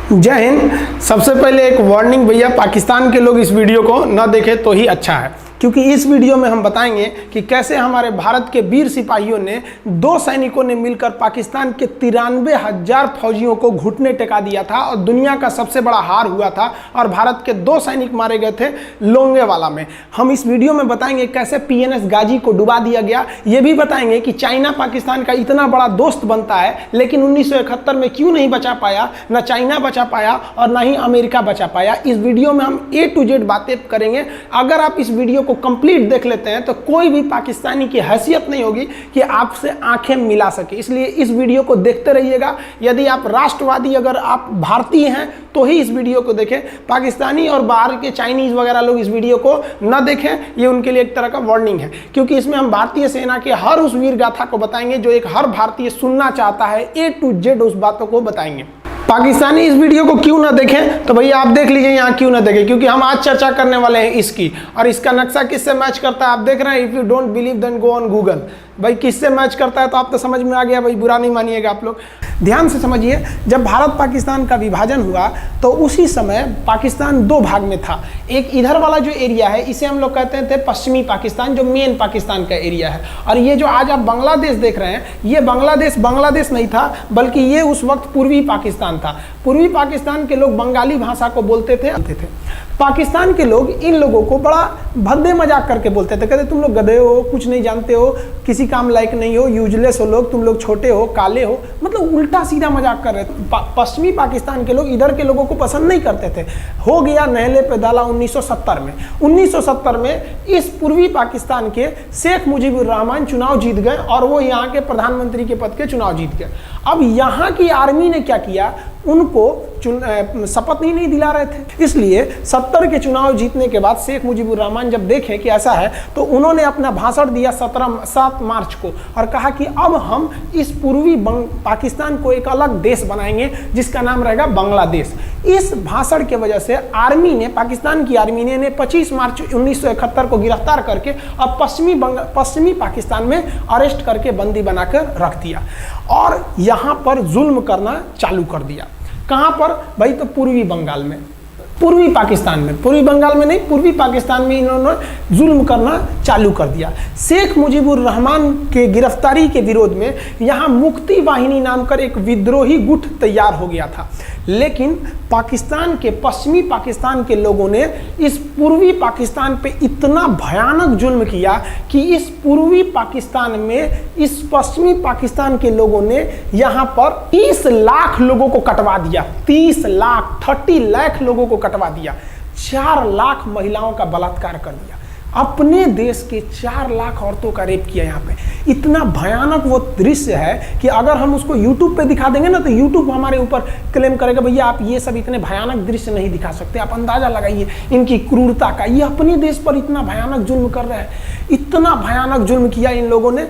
जय हिंद। सबसे पहले एक वार्निंग भैया, पाकिस्तान के लोग इस वीडियो को न देखें तो ही अच्छा है, क्योंकि इस वीडियो में हम बताएंगे कि कैसे हमारे भारत के वीर सिपाहियों ने 2 सैनिकों ने मिलकर पाकिस्तान के 93,000 फौजियों को घुटने टेका दिया था और दुनिया का सबसे बड़ा हार हुआ था और भारत के 2 सैनिक मारे गए थे लोंगेवाला में। हम इस वीडियो में बताएंगे कैसे PNS गाजी को डुबा दिया गया। ये भी बताएंगे कि चाइना पाकिस्तान का इतना बड़ा दोस्त बनता है, लेकिन 1971 में क्यों नहीं बचा पाया, ना चाइना बचा पाया और ना ही अमेरिका बचा पाया। इस वीडियो में हम A to Z बातें करेंगे। अगर आप इस वीडियो को कंप्लीट देख लेते हैं तो कोई भी पाकिस्तानी की हैसियत नहीं होगी कि आपसे आंखें मिला सके, इसलिए इस वीडियो को देखते रहिएगा। यदि आप राष्ट्रवादी, अगर आप भारतीय हैं तो ही इस वीडियो को देखें। पाकिस्तानी और बाहर के चाइनीज वगैरह लोग इस वीडियो को न देखें, ये उनके लिए एक तरह का वार्निंग है, क्योंकि इसमें हम भारतीय सेना के हर उस वीर गाथा को बताएंगे जो एक हर भारतीय सुनना चाहता है। A to Z उस बातों को बताएंगे। पाकिस्तानी इस वीडियो को क्यों ना देखें तो भैया आप देख लीजिए यहाँ क्यों ना देखें, क्योंकि हम आज चर्चा करने वाले हैं इसकी, और इसका नक्शा किससे मैच करता है आप देख रहे हैं। If you don't believe then go on Google. भाई किससे मैच करता है तो आप तो समझ में आ गया, भाई बुरा नहीं मानिएगा आप लोग। ध्यान से समझिए, जब भारत पाकिस्तान का विभाजन हुआ तो उसी समय पाकिस्तान 2 भाग में था। एक इधर वाला जो एरिया है इसे हम लोग कहते थे पश्चिमी पाकिस्तान, जो मेन पाकिस्तान का एरिया है। और ये जो आज आप बांग्लादेश देख रहे हैं, ये बांग्लादेश नहीं था, बल्कि ये उस वक्त पूर्वी पाकिस्तान था। पूर्वी पाकिस्तान के लोग बंगाली भाषा को बोलते थे। पाकिस्तान के लोग इन लोगों को बड़ा भद्दे मजाक करके बोलते थे, कहते तुम लोग गधे हो, कुछ नहीं जानते हो, किसी काम लायक नहीं हो, यूजलेस हो लोग, तुम लोग छोटे हो, काले हो, मतलब उल्टा सीधा मजाक कर रहे थे। पश्चिमी पाकिस्तान के लोग इधर के लोगों को पसंद नहीं करते थे। हो गया नहले पे दाला 1970 में। 1970 में इस पूर्वी पाकिस्तान के शेख मुजीबुर रहमान चुनाव जीत गए और वो यहाँ के प्रधानमंत्री के पद के चुनाव जीत गए। अब यहाँ की आर्मी ने क्या किया, उनको शपथ ही नहीं दिला रहे थे। इसलिए 70 के चुनाव जीतने के बाद शेख मुजीबुर रहमान जब देखे कि ऐसा है तो उन्होंने अपना भाषण दिया 7 मार्च को और कहा कि अब हम इस पूर्वी पाकिस्तान को एक अलग देश बनाएंगे जिसका नाम रहेगा बांग्लादेश। इस भाषण की वजह से आर्मी ने, पाकिस्तान की आर्मी ने 25 मार्च 1971 को गिरफ्तार करके अब पश्चिमी पाकिस्तान में अरेस्ट करके बंदी बनाकर रख दिया और यहाँ पर जुल्म करना चालू कर दिया। कहाँ पर भाई, तो पूर्वी बंगाल में, पूर्वी पाकिस्तान में, पूर्वी बंगाल में नहीं, पूर्वी पाकिस्तान में इन्होंने जुल्म करना चालू कर दिया। शेख मुजीबुर रहमान के गिरफ्तारी के विरोध में यहाँ मुक्ति वाहिनी नाम कर एक विद्रोही गुट तैयार हो गया था, लेकिन पाकिस्तान के, पश्चिमी पाकिस्तान के लोगों ने इस पूर्वी पाकिस्तान पे इतना भयानक जुल्म किया कि इस पूर्वी पाकिस्तान में, इस पश्चिमी पाकिस्तान के लोगों ने यहाँ पर 30 लाख लोगों को कटवा दिया। 30 लाख लोगों को कटवा दिया। 4 लाख महिलाओं का बलात्कार कर दिया। अपने देश के 4 लाख औरतों का रेप किया यहाँ पे। इतना भयानक वो दृश्य है कि अगर हम उसको YouTube पे दिखा देंगे ना तो YouTube हमारे ऊपर क्लेम करेगा, भैया आप ये सब इतने भयानक दृश्य नहीं दिखा सकते। आप अंदाजा लगाइए इनकी क्रूरता का। ये अपने देश पर इतना भयानक जुल्म कर रहे हैं। इतना भयानक जुल्म किया इन लोगों ने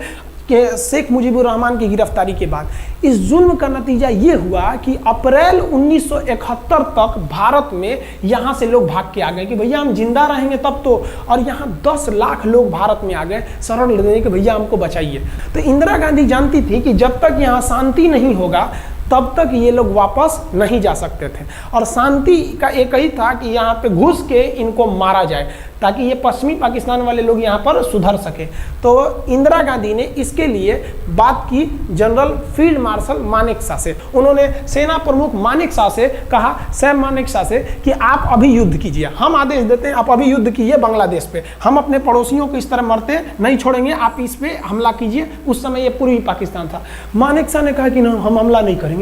कि शेख मुजीबुर रहमान की गिरफ्तारी के बाद इस जुल्म का नतीजा ये हुआ कि अप्रैल 1971 तक भारत में यहाँ से लोग भाग के आ गए कि भैया हम जिंदा रहेंगे तब तो, और यहाँ 10 लाख लोग भारत में आ गए शरण लेने कि भैया हमको बचाइए। तो इंदिरा गांधी जानती थी कि जब तक यहाँ शांति नहीं होगा तब तक ये लोग वापस नहीं जा सकते थे, और शांति का एक ही था कि यहाँ पे घुस के इनको मारा जाए ताकि ये पश्चिमी पाकिस्तान वाले लोग यहाँ पर सुधर सके। तो इंदिरा गांधी ने इसके लिए बात की जनरल फील्ड मार्शल मानेकशॉ से। उन्होंने सेना प्रमुख मानेकशॉ से कहा, सैम मानेकशॉ से, कि आप अभी युद्ध कीजिए, हम आदेश देते हैं आप अभी युद्ध कीजिए बांग्लादेश पे, हम अपने पड़ोसियों को इस तरह मरते नहीं छोड़ेंगे, आप इस पे हमला कीजिए। उस समय ये पूर्वी पाकिस्तान था। मानेकशॉ ने कहा कि ना, हम हमला नहीं करेंगे।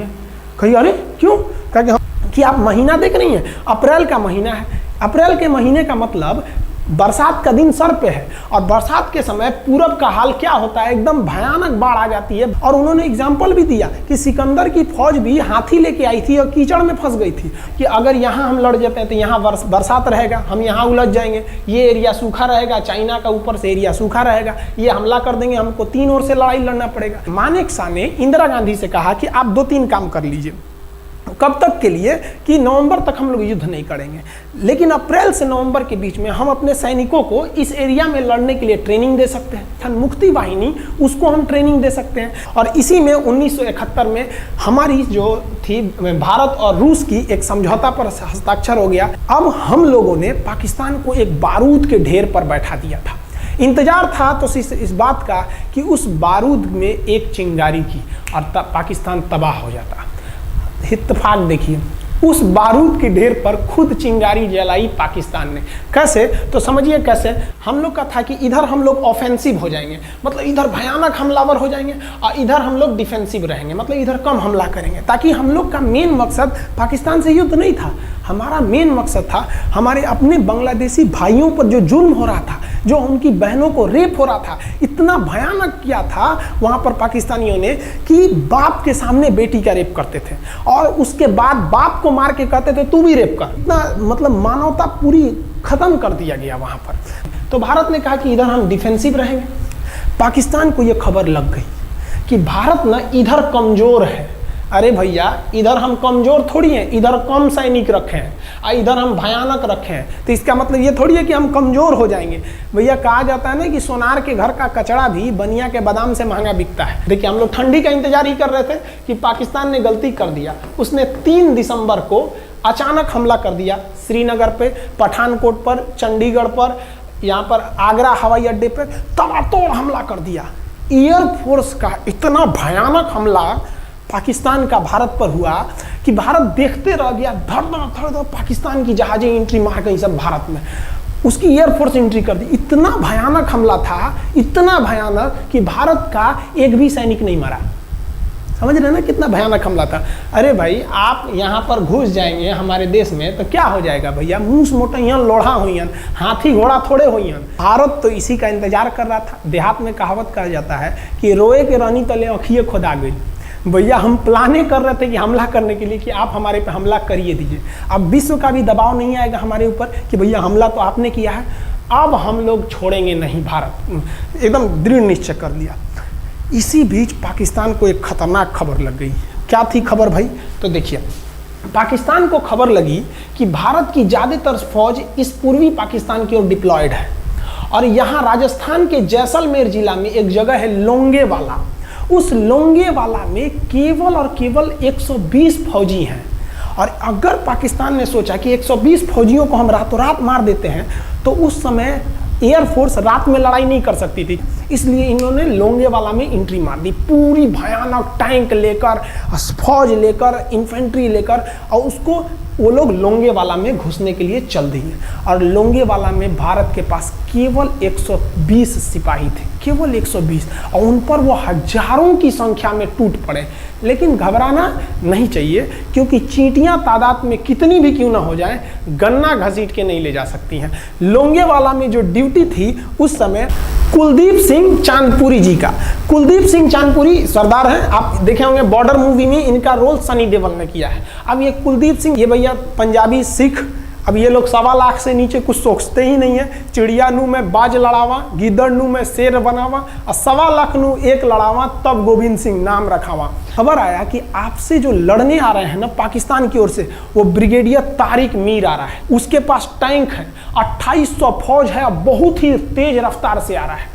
कही अरे क्यों? कहा कि आप महीना देख रही हैं, अप्रैल का महीना है। अप्रैल के महीने का मतलब बरसात का दिन सर पे है, और बरसात के समय पूरब का हाल क्या होता है, एकदम भयानक बाढ़ आ जाती है। और उन्होंने एग्जाम्पल भी दिया कि सिकंदर की फौज भी हाथी लेके आई थी और कीचड़ में फंस गई थी, कि अगर यहाँ हम लड़ जाते हैं तो यहाँ बरसात रहेगा, हम यहाँ उलझ जाएंगे, ये एरिया सूखा रहेगा, चाइना का ऊपर से एरिया सूखा रहेगा, ये हमला कर देंगे, हमको 3 ओर से लड़ाई लड़ना पड़ेगा। मानेकशॉ ने इंदिरा गांधी से कहा कि आप 2-3 काम कर लीजिए। कब तक के लिए कि नवंबर तक हम लोग युद्ध नहीं करेंगे, लेकिन अप्रैल से नवंबर के बीच में हम अपने सैनिकों को इस एरिया में लड़ने के लिए ट्रेनिंग दे सकते हैं। मुक्ति वाहिनी उसको हम ट्रेनिंग दे सकते हैं। और इसी में 1971 में हमारी जो थी भारत और रूस की एक समझौता पर हस्ताक्षर हो गया। अब हम लोगों ने पाकिस्तान को एक बारूद के ढेर पर बैठा दिया था। इंतजार था तो इस बात का कि उस बारूद में एक चिंगारी की और तब पाकिस्तान तबाह हो जाता। इत्तेफाक देखिए, उस बारूद के ढेर पर खुद चिंगारी जलाई पाकिस्तान ने। कैसे? तो समझिए कैसे। हम लोग का था कि इधर हम लोग ऑफेंसिव हो जाएंगे, मतलब इधर भयानक हमलावर हो जाएंगे, और इधर हम लोग डिफेंसिव रहेंगे, मतलब इधर कम हमला करेंगे, ताकि हम लोग का मेन मकसद पाकिस्तान से युद्ध नहीं था। हमारा मेन मकसद था हमारे अपने बांग्लादेशी भाइयों पर जो जुल्म हो रहा था, जो उनकी बहनों को रेप हो रहा था, इतना भयानक किया था वहाँ पर पाकिस्तानियों ने कि बाप के सामने बेटी का रेप करते थे और उसके बाद बाप को मार के कहते थे तू भी रेप कर। इतना मतलब मानवता पूरी खत्म कर दिया गया वहाँ पर। तो भारत ने कहा कि इधर हम डिफेंसिव रहेंगे। पाकिस्तान को ये खबर लग गई कि भारत ना इधर कमज़ोर है। अरे भैया, इधर हम कमज़ोर थोड़ी हैं, इधर कम सैनिक रखे हैं और इधर हम भयानक रखे हैं, तो इसका मतलब ये थोड़ी है कि हम कमज़ोर हो जाएंगे। भैया कहा जाता है ना कि सोनार के घर का कचड़ा भी बनिया के बादाम से महंगा बिकता है। देखिए, हम लोग ठंडी का इंतजार ही कर रहे थे कि पाकिस्तान ने गलती कर दिया। उसने 3 दिसंबर को अचानक हमला कर दिया श्रीनगर पे, पठानकोट पर, चंडीगढ़ पर, यहाँ पर आगरा हवाई अड्डे पर तबातोड़ हमला कर दिया। एयरफोर्स का इतना भयानक हमला पाकिस्तान का भारत पर हुआ कि भारत देखते रह गया। धड़ पाकिस्तान की जहाजें एंट्री मार गई सब भारत में, उसकी एयरफोर्स एंट्री कर दी। इतना भयानक हमला था, इतना भयानक कि भारत का एक भी सैनिक नहीं मरा। समझ रहे ना कितना भयानक हमला था। अरे भाई, आप यहाँ पर घुस जाएंगे हमारे देश में तो क्या हो जाएगा भैया? मूस मोटैयन लोढ़ा हुईन, हाथी घोड़ा थोड़े हुईन। भारत तो इसी का इंतजार कर रहा था। देहात में कहावत कहा जाता है कि रोए के रानी तले अखिए खुदा गई। भैया हम प्लाने कर रहे थे कि हमला करने के लिए कि आप हमारे पे हमला करिए दीजिए। अब विश्व का भी दबाव नहीं आएगा हमारे ऊपर कि भैया हमला तो आपने किया है, अब हम लोग छोड़ेंगे नहीं। भारत एकदम दृढ़ निश्चय कर लिया। इसी बीच पाकिस्तान को एक खतरनाक खबर लग गई। क्या थी खबर भाई? तो देखिए, पाकिस्तान को खबर लगी कि भारत की ज़्यादातर फौज इस पूर्वी पाकिस्तान की ओर डिप्लॉयड है और यहाँ राजस्थान के जैसलमेर जिला में एक जगह है लोंगेवाला। उस लोंगेवाला में केवल और केवल 120 फौजी हैं। और अगर पाकिस्तान ने सोचा कि 120 फौजियों को हम रातों रात मार देते हैं तो उस समय एयरफोर्स रात में लड़ाई नहीं कर सकती थी, इसलिए इन्होंने लोंगेवाला में एंट्री मार दी। पूरी भयानक टैंक लेकर, फौज लेकर, इन्फेंट्री लेकर, और उसको वो लोग लोंगेवाला में घुसने के लिए चल दिए। और लोंगेवाला में भारत के पास केवल 120 सिपाही थे, केवल 120, और उन पर वो हजारों की संख्या में टूट पड़े। लेकिन घबराना नहीं चाहिए, क्योंकि चींटियां तादाद में कितनी भी क्यों ना हो जाएं, गन्ना घसीट के नहीं ले जा सकती हैं। लोंगेवाला में जो ड्यूटी थी उस समय कुलदीप सिंह चांदपुरी जी का। कुलदीप सिंह चांदपुरी सरदार हैं, आप देखे होंगे बॉर्डर मूवी में इनका रोल सनी देओल ने किया है। अब ये कुलदीप सिंह, ये भैया पंजाबी सिख, अब ये लोग 1.25 लाख से नीचे कुछ सोचते ही नहीं है। चिड़िया नू में बाज लड़ावा, गिदड़ नू में शेर बनावा, और 1.25 लाख नू एक लड़ावा, तब गोविंद सिंह नाम रखावा। खबर आया कि आपसे जो लड़ने आ रहे हैं ना पाकिस्तान की ओर से, वो ब्रिगेडियर तारिक मीर आ रहा है। उसके पास टैंक है, 2800 फौज है, बहुत ही तेज रफ्तार से आ रहा है।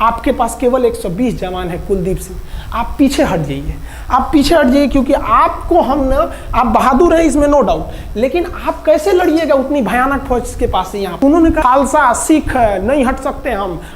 आपके पास केवल 120 जवान है कुलदीप सिंह, आप पीछे हट जाइए, आप पीछे हट जाइए, क्योंकि आपको हम ना, आप बहादुर हैं इसमें नो डाउट, लेकिन आप कैसे लड़िएगा उतनी भयानक फौज के पास से? यहाँ उन्होंने कहा खालसा सिख नहीं हट सकते,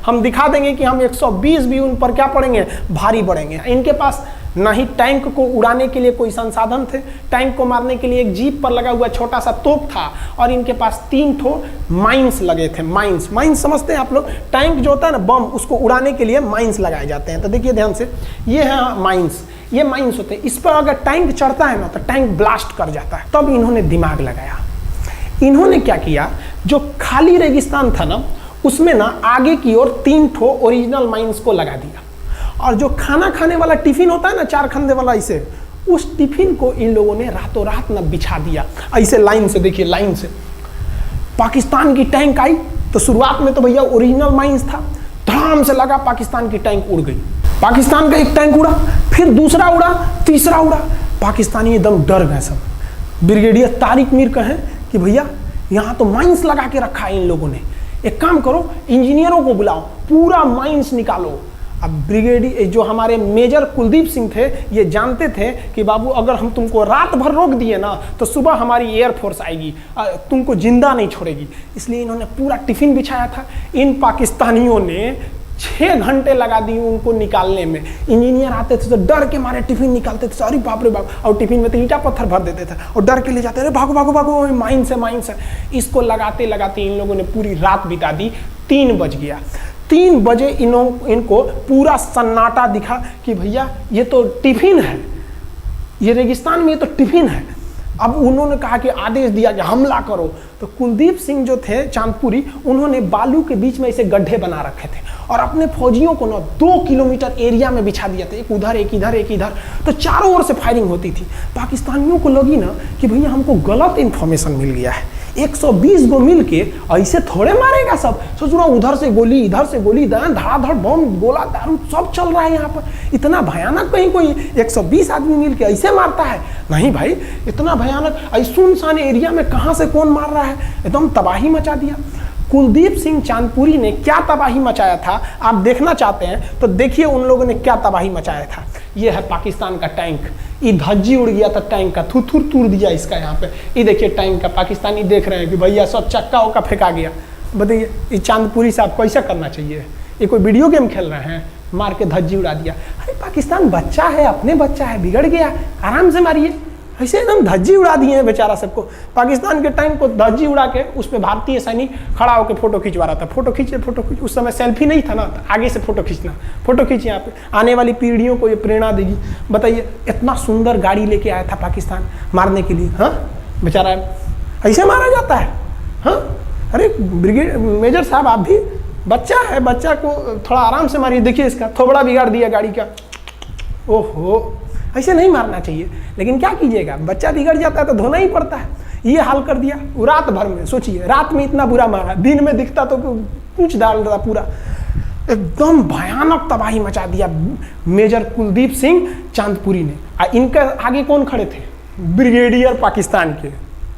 हम दिखा देंगे कि हम 120 भी उन पर क्या पड़ेंगे, भारी पड़ेंगे। इनके पास ना ही टैंक को उड़ाने के लिए कोई संसाधन थे, टैंक को मारने के लिए एक जीप पर लगा हुआ छोटा सा तोप था, और इनके पास 3 ठो माइंस लगे थे। माइंस समझते हैं आप लोग? टैंक जो होता है ना बम, उसको उड़ाने के लिए माइंस लगाए जाते हैं। तो देखिए ध्यान से, ये है माइंस, ये माइंस होते हैं। इस पर अगर टैंक चढ़ता है ना तो टैंक ब्लास्ट कर जाता है। तब इन्होंने दिमाग लगाया। इन्होंने क्या किया, जो खाली रेगिस्तान था ना उसमें ना आगे की ओर 3 ठो ओरिजिनल माइंस को लगा दिया, और जो खाना खाने वाला टिफिन होता है ना 4 खंदे वाला, इसे, उस टिफिन को इन लोगों ने रातों रात ना बिछा दिया ऐसे लाइन से। देखिए लाइन से पाकिस्तान की टैंक आई तो शुरुआत में तो भैया ओरिजिनल माइंस था, धड़ाम से लगा, पाकिस्तान की टैंक उड़ गई। पाकिस्तान का एक टैंक उड़ा, फिर दूसरा उड़ा, तीसरा उड़ा, पाकिस्तानी एकदम डर गए सब। ब्रिगेडियर तारिक मीर कहें कि भैया यहाँ तो माइंस लगा के रखा है इन लोगों ने, एक काम करो इंजीनियरों को बुलाओ, पूरा माइंस निकालो। अब ब्रिगेडियर जो हमारे मेजर कुलदीप सिंह थे ये जानते थे कि बाबू अगर हम तुमको रात भर रोक दिए ना तो सुबह हमारी एयरफोर्स आएगी, तुमको जिंदा नहीं छोड़ेगी। इसलिए इन्होंने पूरा टिफिन बिछाया था। इन पाकिस्तानियों ने 6 घंटे लगा दिए उनको निकालने में। इंजीनियर आते थे तो डर के मारे टिफिन निकालते थे, अरे बाप रे बाप, और टिफिन में तो ईंटा पत्थर भर देते थे और डर के ले जाते, अरे भागो भागो भागो, माइंस है माइंस है। इसको लगाते लगाते इन लोगों ने पूरी रात बिता दी। 3 बज गया। 3 बजे इनको पूरा सन्नाटा दिखा कि भैया ये तो टिफिन है, ये रेगिस्तान में ये तो टिफिन है। अब उन्होंने कहा कि आदेश दिया कि हमला करो। तो कुलदीप सिंह जो थे चांदपुरी, उन्होंने बालू के बीच में ऐसे गड्ढे बना रखे थे और अपने फौजियों को ना 2 किलोमीटर एरिया में बिछा दिया था, एक उधर एक इधर एक इधर। तो चारों ओर से फायरिंग होती थी। पाकिस्तानियों को लगी ना कि भैया हमको गलत इंफॉर्मेशन मिल गया है, 120 गो मिल के ऐसे थोड़े मारेगा सब। सोच रहा उधर से गोली इधर से गोली, धड़ाधड़ बम गोला दारू सब चल रहा है यहाँ पर। इतना भयानक कहीं कोई 120 आदमी मिल के ऐसे मारता है? नहीं भाई, इतना भयानक ऐसे सुनसान एरिया में कहाँ से कौन मार रहा है, एकदम तबाही मचा दिया। कुलदीप सिंह चांदपुरी ने क्या तबाही मचाया था आप देखना चाहते हैं तो देखिए उन लोगों ने क्या तबाही मचाया था। ये है पाकिस्तान का टैंक, ये धज्जी उड़ गया था टैंक का, थुथुर तूर दिया इसका यहाँ पे। ये देखिए टैंक का, पाकिस्तानी देख रहे हैं कि भैया सब चक्का उक्का फेंका गया। बताइए ये चांदपुरी साहब कैसा करना चाहिए? ये कोई वीडियो गेम खेल रहे हैं? मार के धज्जी उड़ा दिया। अरे पाकिस्तान बच्चा है, अपने बच्चा है, बिगड़ गया, आराम से मारिए। ऐसे एकदम धज्जी उड़ा दिए हैं बेचारा सबको। पाकिस्तान के टैंक को धज्जी उड़ा के उस पर भारतीय सैनिक खड़ा होकर फोटो खिंचवा रहा था। फोटो खींचे फोटो खींच, उस समय सेल्फी नहीं था ना, तो आगे से फोटो खींचना, फोटो खींच, यहाँ पे आने वाली पीढ़ियों को ये प्रेरणा देगी। बताइए इतना सुंदर गाड़ी लेके आया था पाकिस्तान मारने के लिए, हाँ बेचारा ऐसे मारा जाता है? हाँ अरे ब्रिगेड मेजर साहब आप भी बच्चा है, बच्चा को थोड़ा आराम से मारिए। देखिए इसका थोबड़ा बिगाड़ दिया गाड़ी का। ओहो, ऐसे नहीं मारना चाहिए, लेकिन क्या कीजिएगा, बच्चा बिगड़ जाता है तो धोना ही पड़ता है। ये हाल कर दिया रात भर में। सोचिए रात में इतना बुरा मारा, दिन में दिखता तो पूछ डाल रहा पूरा। एकदम भयानक तबाही मचा दिया मेजर कुलदीप सिंह चांदपुरी ने। इनके आगे कौन खड़े थे? ब्रिगेडियर पाकिस्तान के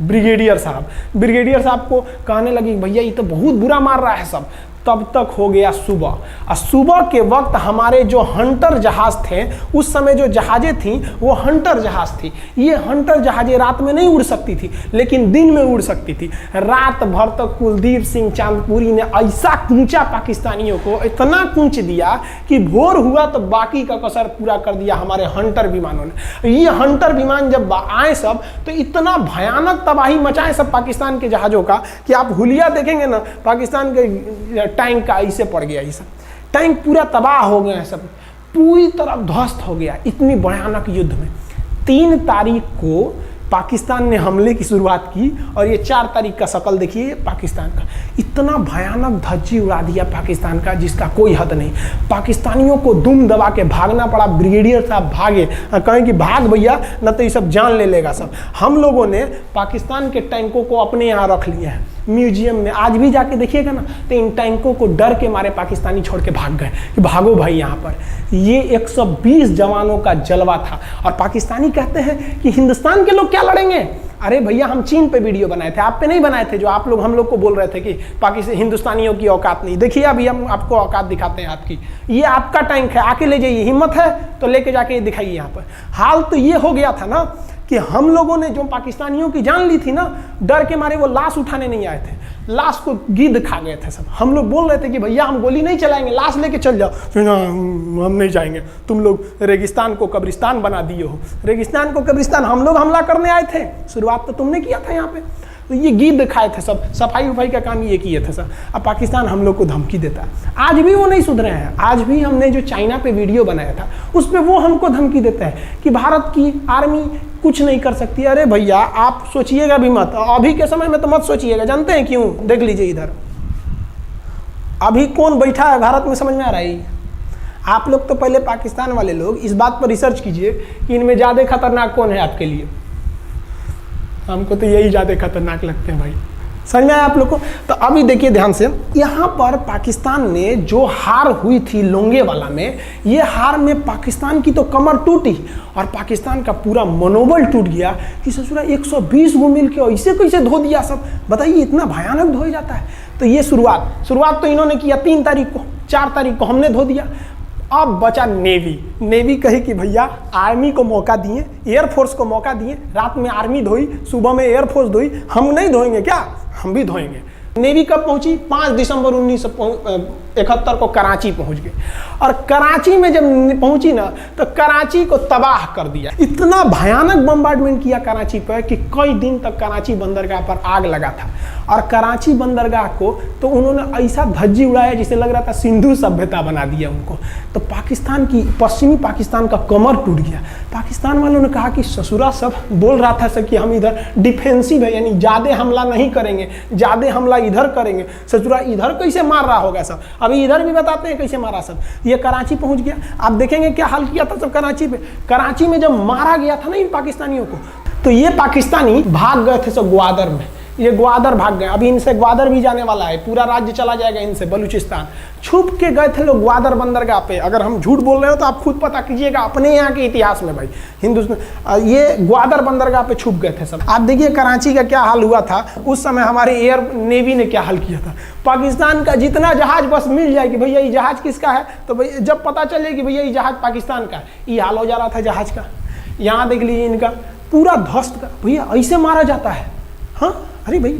ब्रिगेडियर साहब। ब्रिगेडियर साहब को कहने लगी भैया ये तो बहुत बुरा मार रहा है सब। तब तक हो गया सुबह, और सुबह के वक्त हमारे जो हंटर जहाज थे, उस समय जो जहाजें थी वो हंटर जहाज थी। ये हंटर जहाजें रात में नहीं उड़ सकती थी लेकिन दिन में उड़ सकती थी। रात भर तक कुलदीप सिंह चांदपुरी ने ऐसा कूचा पाकिस्तानियों को, इतना कूच दिया कि भोर हुआ तो बाकी का कसर पूरा कर दिया हमारे हंटर विमानों ने। ये हंटर विमान जब आए सब तो इतना भयानक तबाही मचाए सब पाकिस्तान के जहाज़ों का कि आप हुलिया देखेंगे ना, पाकिस्तान के टैंक का ऐसे पड़ गया। ये सब टैंक पूरा तबाह हो गया है, सब पूरी तरह ध्वस्त हो गया इतनी भयानक युद्ध में। 3 तारीख को पाकिस्तान ने हमले की शुरुआत की और ये 4 तारीख का शकल देखिए पाकिस्तान का। इतना भयानक धज्जी उड़ा दिया पाकिस्तान का जिसका कोई हद नहीं। पाकिस्तानियों को दुम दबा के भागना पड़ा। ब्रिगेडियर साहब भागे, कहें कि भाग भैया न तो ये सब जान ले लेगा सब। हम लोगों ने पाकिस्तान के टैंकों को अपने यहाँ रख लिए हैं म्यूजियम में। आज भी जाके देखिएगा ना तो इन टैंकों को डर के मारे पाकिस्तानी छोड़ के भाग गए कि भागो भाई यहाँ पर। ये 120 जवानों का जलवा था। और पाकिस्तानी कहते हैं कि हिंदुस्तान के लोग क्या लड़ेंगे? अरे भैया हम चीन पे वीडियो बनाए थे, आप पे नहीं बनाए थे, जो आप लोग हम लोग को बोल रहे थे कि पाकिस्तान हिंदुस्तानियों की औकात नहीं। देखिए अभी हम आपको औकात दिखाते हैं आपकी। ये आपका टैंक है, आके ले जाइए, हिम्मत है तो लेके जाके दिखाइए यहाँ पर। हाल तो ये हो गया था ना कि हम लोगों ने जो पाकिस्तानियों की जान ली थी ना, डर के मारे वो लाश उठाने नहीं आए थे, लाश को गिद्ध खा गए थे सब। हम लोग बोल रहे थे कि भैया हम गोली नहीं चलाएंगे, लाश लेके चल जाओ। हम नहीं जाएंगे, तुम लोग रेगिस्तान को कब्रिस्तान बना दिए हो। रेगिस्तान को कब्रिस्तान हम लोग हमला करने आए थे, शुरुआत तो तुमने किया था यहाँ पे। तो ये गिद्ध खाए थे सब, सफाई उफाई का काम ये किए थे सब। अब पाकिस्तान हम लोग को धमकी देता है। आज भी वो नहीं सुधरे हैं। आज भी हमने जो चाइना पे वीडियो बनाया था उस पर वो हमको धमकी देते हैं कि भारत की आर्मी कुछ नहीं कर सकती। अरे भैया आप सोचिएगा भी मत, अभी के समय में तो मत सोचिएगा। जानते हैं क्यों? देख लीजिए इधर अभी कौन बैठा है भारत में, समझ में आ रहा है? आप लोग तो पहले पाकिस्तान वाले लोग इस बात पर रिसर्च कीजिए कि इनमें ज़्यादा खतरनाक कौन है आपके लिए। हमको तो यही ज़्यादा खतरनाक लगते हैं भाई। समझ में आया आप लोग को? तो अभी देखिए ध्यान से, यहाँ पर पाकिस्तान ने जो हार हुई थी लोंगेवाला में, ये हार में पाकिस्तान की तो कमर टूटी और पाकिस्तान का पूरा मनोबल टूट गया कि ससुरा 120 गो मिल के ऐसे कैसे धो दिया सब। बताइए इतना भयानक धोया जाता है। तो ये शुरुआत तो इन्होंने किया 3 तारीख को, 4 तारीख को हमने धो दिया। अब बचा नेवी कहे कि भैया आर्मी को मौका दिए, एयरफोर्स को मौका दिए, रात में आर्मी धोई, सुबह में एयरफोर्स धोई, हम नहीं धोएंगे क्या? हम भी धोएंगे। नेवी कब पहुंची? 5 दिसंबर 1971 को कराची पहुंच गई। और कराची में जब पहुंची ना तो कराची को तबाह कर दिया। इतना भयानक बम्बार्डमेंट किया कराची पर कि कई दिन तक कराची बंदरगाह पर आग लगा था। और कराची बंदरगाह को तो उन्होंने ऐसा धज्जी उड़ाया जिसे लग रहा था सिंधु सभ्यता बना दिया उनको। तो पाकिस्तान की, पश्चिमी पाकिस्तान का कमर टूट गया। पाकिस्तान वालों ने कहा कि ससुरा सब बोल रहा था कि हम इधर डिफेंसिव है, यानी ज़्यादा हमला नहीं करेंगे, ज़्यादा हमला इधर करेंगे। ससुरा इधर कैसे मार रहा होगा सब, अभी इधर भी बताते हैं कैसे मारा सब। ये कराची पहुंच गया। आप देखेंगे क्या हाल किया था सब कराची पे। कराची में जब मारा गया था ना इन पाकिस्तानियों को, तो ये पाकिस्तानी भाग गए थे सब ग्वादर में। ये ग्वादर भाग गए। अभी इनसे ग्वादर भी जाने वाला है, पूरा राज्य चला जाएगा इनसे, बलूचिस्तान। छुप के गए थे लोग ग्वादर बंदरगाह पे। अगर हम झूठ बोल रहे हो तो आप खुद पता कीजिएगा अपने यहाँ के इतिहास में भाई, हिंदुस्तान। ये ग्वादर बंदरगाह पे छुप गए थे सब। आप देखिए कराची का क्या हाल हुआ था उस समय। हमारे एयर नेवी ने क्या हाल किया था। पाकिस्तान का जितना जहाज बस मिल जाए कि भैया ये जहाज किसका है, तो भैया जब पता चले कि भैया ये जहाज पाकिस्तान का है, ये हाल हो जा रहा था जहाज का। यहाँ देख लीजिए इनका पूरा ध्वस्त का। भैया ऐसे मारा जाता है? हाँ, अरे भाई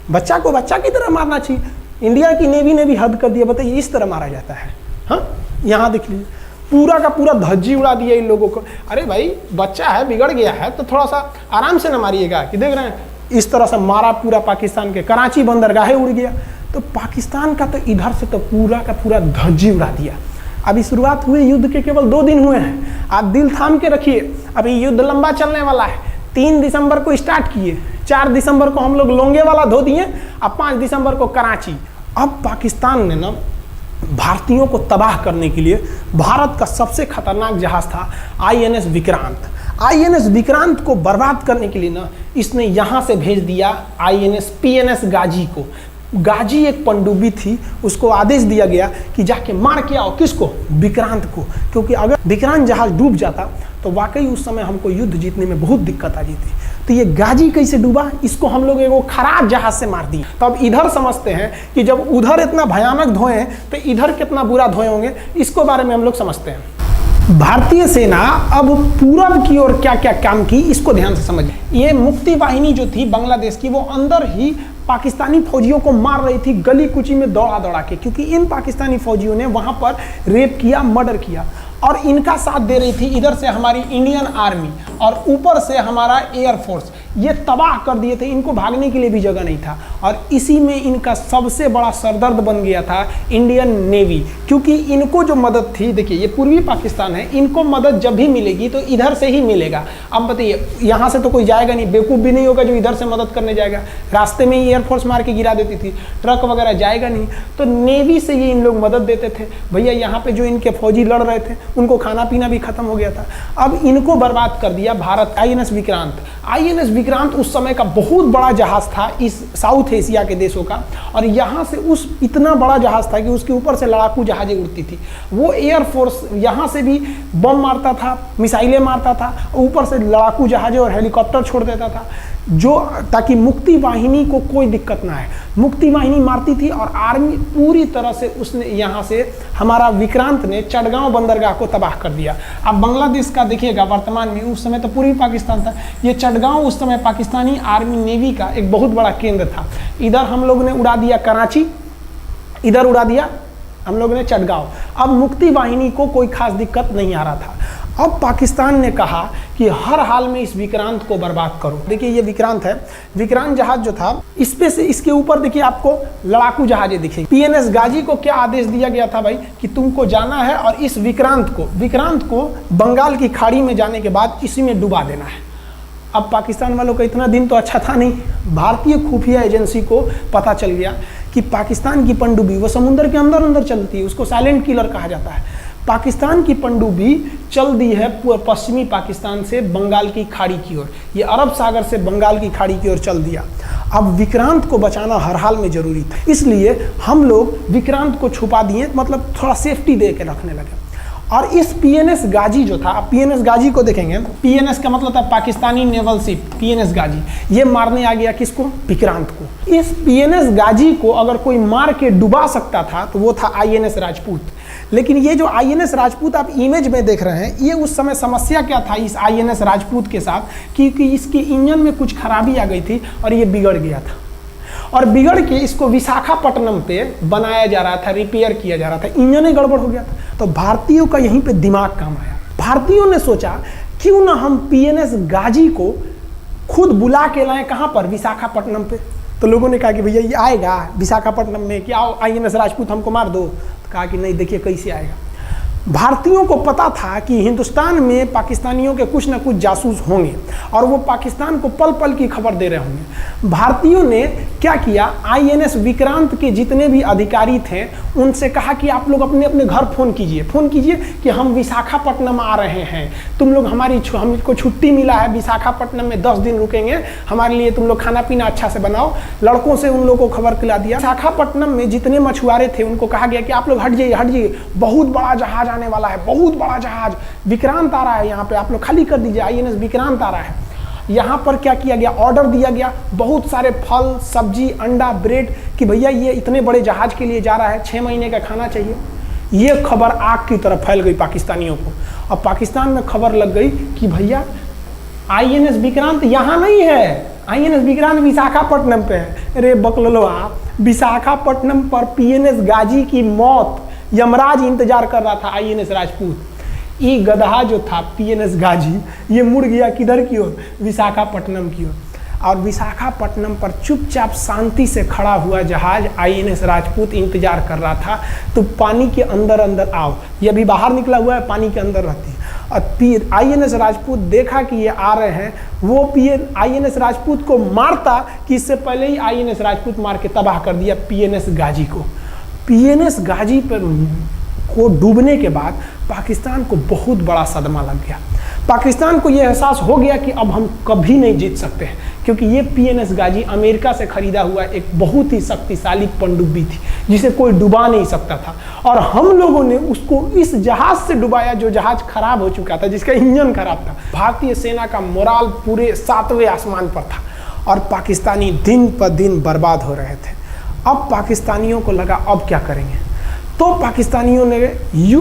बच्चा को बच्चा की तरह मारना चाहिए। इंडिया की नेवी ने भी हद कर दिया। बताइए इस तरह मारा जाता है? हाँ, यहाँ देख लीजिए पूरा का पूरा धज्जी उड़ा दिया इन लोगों को। अरे भाई बच्चा है, बिगड़ गया है तो थोड़ा सा आराम से ना मारिएगा कि देख रहे हैं इस तरह से मारा पूरा पाकिस्तान के। कराची बंदरगाह उड़ गया। तो पाकिस्तान का तो इधर से तो पूरा का पूरा धज्जी उड़ा दिया। अभी शुरुआत हुए युद्ध के केवल 2 दिन हुए हैं। आप दिल थाम के रखिए, अभी युद्ध लंबा चलने वाला है। 3 दिसंबर को स्टार्ट किए, 4 दिसंबर को हम लोग लोंगेवाला धो दिए, अब 5 दिसंबर को कराची। अब पाकिस्तान ने ना भारतीयों को तबाह करने के लिए भारत का सबसे खतरनाक जहाज था INS विक्रांत। INS विक्रांत को बर्बाद करने के लिए ना इसने यहाँ से भेज दिया INS PNS गाजी को। गाजी एक पनडुब्बी थी, उसको आदेश दिया गया कि जाके मार के आओ। किसको? विक्रांत को। क्योंकि अगर विक्रांत जहाज डूब जाता तो वाकई उस समय हमको युद्ध जीतने में बहुत दिक्कत आ जाती। तो ये गाजी कैसे डूबा, इसको हम लोग एगो खराब जहाज से मार दिए। तो अब इधर समझते हैं कि जब उधर इतना भयानक धोए तो इधर कितना बुरा धोए होंगे, इसको बारे में हम लोग समझते हैं। भारतीय सेना अब पूरब की ओर क्या क्या काम की, इसको ध्यान से समझिए। ये मुक्ति वाहिनी जो थी बांग्लादेश की, वो अंदर ही पाकिस्तानी फौजियों को मार रही थी गली कुची में दौड़ा दौड़ा के, क्योंकि इन पाकिस्तानी फौजियों ने वहां पर रेप किया, मर्डर किया। और इनका साथ दे रही थी इधर से हमारी इंडियन आर्मी और ऊपर से हमारा एयरफोर्स। ये तबाह कर दिए थे, इनको भागने के लिए भी जगह नहीं था। और इसी में इनका सबसे बड़ा सरदर्द बन गया था इंडियन नेवी, क्योंकि इनको जो मदद थी, देखिए ये पूर्वी पाकिस्तान है, इनको मदद जब भी मिलेगी तो इधर से ही मिलेगा। अब बताइए यहाँ से तो कोई जाएगा नहीं, बेवकूफ़ भी नहीं होगा जो इधर से मदद करने जाएगा। रास्ते में ही एयरफोर्स मार के गिरा देती थी, ट्रक वगैरह जाएगा नहीं। तो नेवी से ये इन लोग मदद देते थे। भैया यहाँ पे जो इनके फौजी लड़ रहे थे उनको खाना पीना भी खत्म हो गया था। अब इनको बर्बाद कर दिया भारत। INS विक्रांत, INS विक्रांत उस समय का बहुत बड़ा जहाज था इस साउथ एशिया के देशों का। और यहाँ से उस इतना बड़ा जहाज था कि उसके ऊपर से लड़ाकू जहाजें उड़ती थी। वो एयरफोर्स यहाँ से भी बम मारता था, मिसाइलें मारता था, ऊपर से लड़ाकू जहाजें और हेलीकॉप्टर छोड़ देता था, जो ताकि मुक्ति वाहिनी को कोई दिक्कत ना है। मुक्ति वाहिनी मारती थी और आर्मी पूरी तरह से उसने यहाँ से हमारा विक्रांत ने चटगांव बंदरगाह को तबाह कर दिया। अब बांग्लादेश का देखिएगा वर्तमान में, उस समय तो पूर्वी पाकिस्तान था, ये चटगांव उस समय पाकिस्तानी आर्मी नेवी का एक बहुत बड़ा केंद्र था। इधर हम लोग ने उड़ा दिया कराची, इधर उड़ा दिया हम लोग ने चटगांव। अब मुक्ति वाहिनी को कोई खास दिक्कत नहीं आ रहा था। अब पाकिस्तान ने कहा कि हर हाल में इस विक्रांत को बर्बाद करो। देखिए ये विक्रांत है, विक्रांत जहाज जो था इस पे से इसके ऊपर देखिए आपको लड़ाकू जहाजें दिखेगी। PNS गाजी को क्या आदेश दिया गया था भाई कि तुमको जाना है और इस विक्रांत को बंगाल की खाड़ी में जाने के बाद इसी में डुबा देना है। अब पाकिस्तान वालों का इतना दिन तो अच्छा था नहीं, भारतीय खुफिया एजेंसी को पता चल गया कि पाकिस्तान की पनडुब्बी वो समुद्र के अंदर अंदर चलती है, उसको साइलेंट किलर कहा जाता है। पाकिस्तान की पनडुब्बी चल दी है पश्चिमी पाकिस्तान से बंगाल की खाड़ी की ओर, ये अरब सागर से बंगाल की खाड़ी की ओर चल दिया। अब विक्रांत को बचाना हर हाल में जरूरी था, इसलिए हम लोग विक्रांत को छुपा दिए, मतलब थोड़ा सेफ्टी दे के रखने लगे। और इस पीएनएस गाजी जो था, पीएनएस गाजी को देखेंगे, पीएनएस का मतलब था पाकिस्तानी नेवल शिप, पीएनएस गाजी, ये मारने आ गया किसको? विक्रांत को। इस पीएनएस गाजी को अगर कोई मार के डुबा सकता था तो वो था आईएनएस राजपूत। लेकिन ये जो आईएनएस राजपूत आप इमेज में देख रहे हैं, ये उस समय समस्या क्या था इस आईएनएस राजपूत के साथ, क्योंकि इसके इंजन में कुछ खराबी आ गई थी और ये बिगड़ गया था, और बिगड़ के इसको विशाखापट्टनम पे बनाया जा रहा था, रिपेयर किया जा रहा था, इंजन ही गड़बड़ हो गया था। तो भारतीयों का यहीं पे दिमाग काम आया। भारतीयों ने सोचा क्यों ना हम पीएनएस गाजी को खुद बुला के लाएं, कहाँ पर? विशाखापट्टनम पे। तो लोगों ने कहा कि भैया ये आएगा विशाखापट्टनम में, कि आओ आईएनएस राजपूत हमको मार दो। तो कहा कि नहीं, देखिए कैसे आएगा। भारतीयों को पता था कि हिंदुस्तान में पाकिस्तानियों के कुछ ना कुछ जासूस होंगे और वो पाकिस्तान को पल पल की खबर दे रहे होंगे। भारतीयों ने क्या किया, आईएनएस विक्रांत के जितने भी अधिकारी थे उनसे कहा कि आप लोग अपने अपने घर फ़ोन कीजिए कि हम विशाखापट्टनम आ रहे हैं, तुम लोग हमको छुट्टी मिला है, विशाखापट्टनम में 10 दिन रुकेंगे, हमारे लिए तुम लोग खाना पीना अच्छा से बनाओ। लड़कों से उन लोगों को खबर खिला दिया। विशाखापट्टनम में जितने मछुआरे थे उनको कहा गया कि आप लोग हट जाइए, बहुत बड़ा जहाज आने वाला है, बहुत बड़ा जहाज विक्रांत आ रहा है, यहाँ पे आप लोग खाली कर दीजिए, आईएनएस विक्रांत आ रहा है। यहाँ पर क्या किया गया, ऑर्डर दिया गया, बहुत सारे फल सब्जी अंडा ब्रेड, कि भैया ये इतने बड़े जहाज के लिए जा रहा है, 6 महीने का खाना चाहिए। ये खबर आग की तरह फैल गई पाकिस्तानियों को, और पाकिस्तान में खबर लग गई कि भैया आईएनएस विक्रांत यहाँ नहीं है, आईएनएस विक्रांत विशाखापट्टनम पे है। अरे बकलोलवा, विशाखापट्टनम पर पीएनएस गाजी की मौत यमराज इंतजार कर रहा था आईएनएस राजपूत। ये गधा जो था पीएनएस गाजी, ये मुड़ गया किधर की ओर? विशाखापट्टनम की ओर। और विशाखापट्टनम पर चुपचाप शांति से खड़ा हुआ जहाज आईएनएस राजपूत इंतजार कर रहा था, तो पानी के अंदर अंदर आओ। ये अभी बाहर निकला हुआ है, पानी के अंदर रहती है। और आईएनएस राजपूत देखा कि ये आ रहे हैं, वो आईएनएस राजपूत को मारता कि इससे पहले ही आईएनएस राजपूत मार के तबाह कर दिया पीएनएस गाजी को। पीएनएस गाजी पर को डूबने के बाद पाकिस्तान को बहुत बड़ा सदमा लग गया। पाकिस्तान को यह एहसास हो गया कि अब हम कभी नहीं जीत सकते हैं, क्योंकि ये पीएनएस गाजी अमेरिका से खरीदा हुआ एक बहुत ही शक्तिशाली पनडुब्बी थी जिसे कोई डुबा नहीं सकता था, और हम लोगों ने उसको इस जहाज से डुबाया जो जहाज खराब हो चुका था, जिसका इंजन खराब था। भारतीय सेना का मोराल पूरे 7वें आसमान पर था और पाकिस्तानी दिन पर दिन बर्बाद हो रहे थे। अब पाकिस्तानियों को लगा अब क्या करेंगे, तो पाकिस्तानियों ने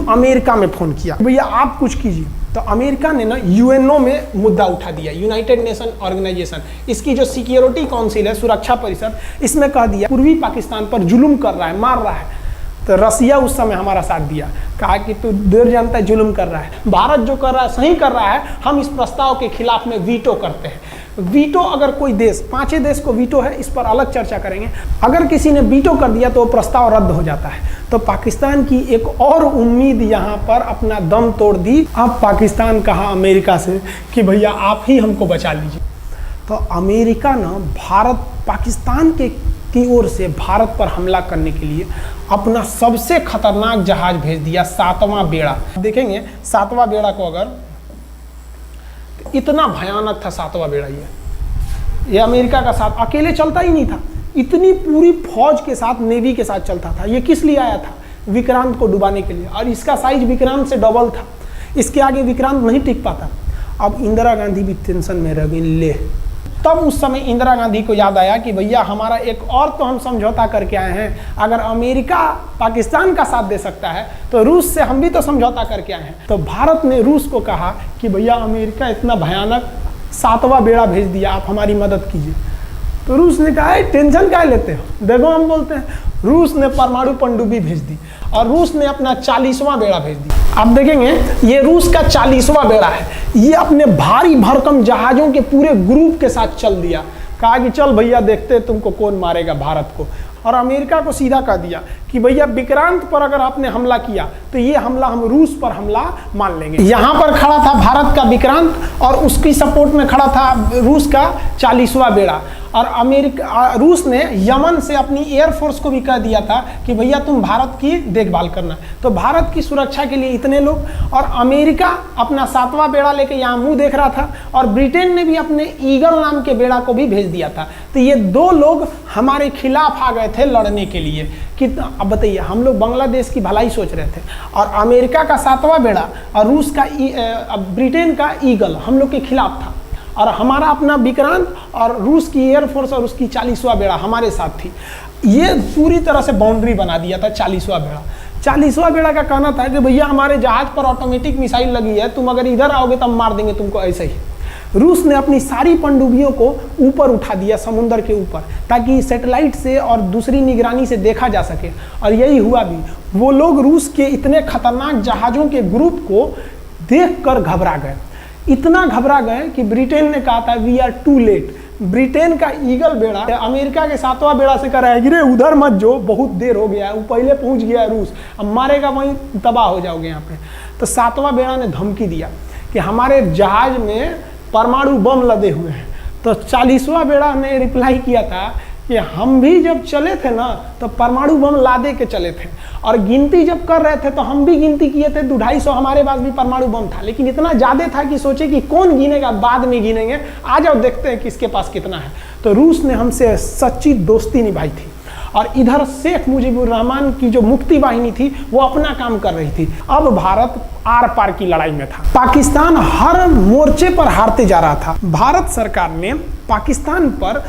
अमेरिका में फ़ोन किया, भैया आप कुछ कीजिए। तो अमेरिका ने ना यूएनओ में मुद्दा उठा दिया, यूनाइटेड नेशन ऑर्गेनाइजेशन, इसकी जो सिक्योरिटी काउंसिल है, सुरक्षा परिषद, इसमें कह दिया पूर्वी पाकिस्तान पर जुल्म कर रहा है, मार रहा है। तो रसिया उस समय हमारा साथ दिया, कहा कि तू देर जानता है जुल्म कर रहा है, भारत जो कर रहा है सही कर रहा है, हम इस प्रस्ताव के खिलाफ में वीटो करते हैं। वीटो अगर कोई देश, 5 देश को वीटो है, इस पर अलग चर्चा करेंगे, अगर किसी ने वीटो कर दिया तो वो प्रस्ताव रद्द हो जाता है। तो पाकिस्तान की एक और उम्मीद यहाँ पर अपना दम तोड़ दी। अब पाकिस्तान कहा अमेरिका से कि भैया आप ही हमको बचा लीजिए। तो अमेरिका ना पाकिस्तान की ओर से भारत पर हमला करने के लिए अपना सबसे खतरनाक जहाज भेज दिया, 7वां बेड़ा। देखेंगे 7वां बेड़ा को, अगर इतना भयानक था 7वां बेड़ा, ये अमेरिका का साथ अकेले चलता ही नहीं था, इतनी पूरी फौज के साथ, नेवी के साथ चलता था। ये किस लिए आया था? विक्रांत को डुबाने के लिए, और इसका साइज विक्रांत से डबल था, इसके आगे विक्रांत नहीं टिक पाता। अब इंदिरा गांधी भी टेंशन में रह गई। ले, तब उस समय इंदिरा गांधी को याद आया कि भैया हमारा एक और तो हम समझौता करके आए हैं, अगर अमेरिका पाकिस्तान का साथ दे सकता है तो रूस से हम भी तो समझौता करके आए हैं। तो भारत ने रूस को कहा कि भैया अमेरिका इतना भयानक 7वां बेड़ा भेज दिया, आप हमारी मदद कीजिए। तो रूस ने कहा टेंशन क्या लेते हो, देखो हम बोलते हैं। रूस ने परमाणु पनडुब्बी भेज दी और रूस ने अपना 40वां बेड़ा भेज दिया। आप देखेंगे ये रूस का 40वां बेड़ा है, ये अपने भारी भरकम जहाजों के पूरे ग्रुप के साथ चल दिया, कहा कि चल भैया देखते तुमको कौन मारेगा भारत को। और अमेरिका को सीधा कह दिया कि भैया विक्रांत पर अगर आपने हमला किया तो तो ये हमला हम रूस पर हमला मान लेंगे। यहाँ पर खड़ा था भारत का विक्रांत और उसकी सपोर्ट में खड़ा था रूस का 40वां बेड़ा। और रूस ने यमन से अपनी एयरफोर्स को भी कह दिया था कि भैया तुम भारत की देखभाल करना। तो भारत की सुरक्षा के लिए इतने लोग, और अमेरिका अपना 7वां बेड़ा लेके यहाँ मुंह देख रहा था, और ब्रिटेन ने भी अपने ईगल नाम के बेड़ा को भी भेज दिया था। तो ये 2 लोग हमारे खिलाफ आ गए थे लड़ने के लिए। कितना, अब बताइए, हम लोग बांग्लादेश की भलाई सोच रहे थे, और अमेरिका का 7वां बेड़ा और रूस का ब्रिटेन का ईगल हम लोग के खिलाफ था, और हमारा अपना विक्रांत और रूस की एयरफोर्स और उसकी 40वां बेड़ा हमारे साथ थी। ये पूरी तरह से बाउंड्री बना दिया था 40वां बेड़ा। 40वां बेड़ा का कहना था कि भैया हमारे जहाज पर ऑटोमेटिक मिसाइल लगी है, तुम अगर इधर आओगे तब मार देंगे तुमको ऐसे ही। रूस ने अपनी सारी पनडुब्बियों को ऊपर उठा दिया समुद्र के ऊपर, ताकि सैटेलाइट से और दूसरी निगरानी से देखा जा सके, और यही हुआ भी। वो लोग रूस के इतने खतरनाक जहाज़ों के ग्रुप को देखकर घबरा गए, इतना घबरा गए कि ब्रिटेन ने कहा था we are too late. Britain का ईगल बेड़ा अमेरिका के 7वां बेड़ा से कह रहा है कि रे उधर मत जो, बहुत देर हो गया है, वो पहले पहुंच गया है रूस, अब मारेगा वहीं तबाह हो जाओगे यहाँ पे। तो 7वां बेड़ा ने धमकी दिया कि हमारे जहाज में परमाणु बम लदे हुए हैं। तो 40वां बेड़ा ने रिप्लाई किया था कि हम भी जब चले थे ना तो परमाणु बम लादे के चले थे, और गिनती जब कर रहे थे तो हम भी गिनती किए थे 250 हमारे पास भी परमाणु बम था, लेकिन इतना ज़्यादा था कि सोचे कि कौन गिनेगा, बाद में गिनेंगे, आ जाओ देखते हैं किसके पास कितना है। तो रूस ने हमसे सच्ची दोस्ती निभाई थी, और इधर शेख मुजीबुर रहमान की जो मुक्ति वाहिनी थी वो अपना काम कर रही थी। अब भारत आर पार की लड़ाई में था। पाकिस्तान हर मोर्चे पर हारते जा रहा था। भारत सरकार ने पाकिस्तान पर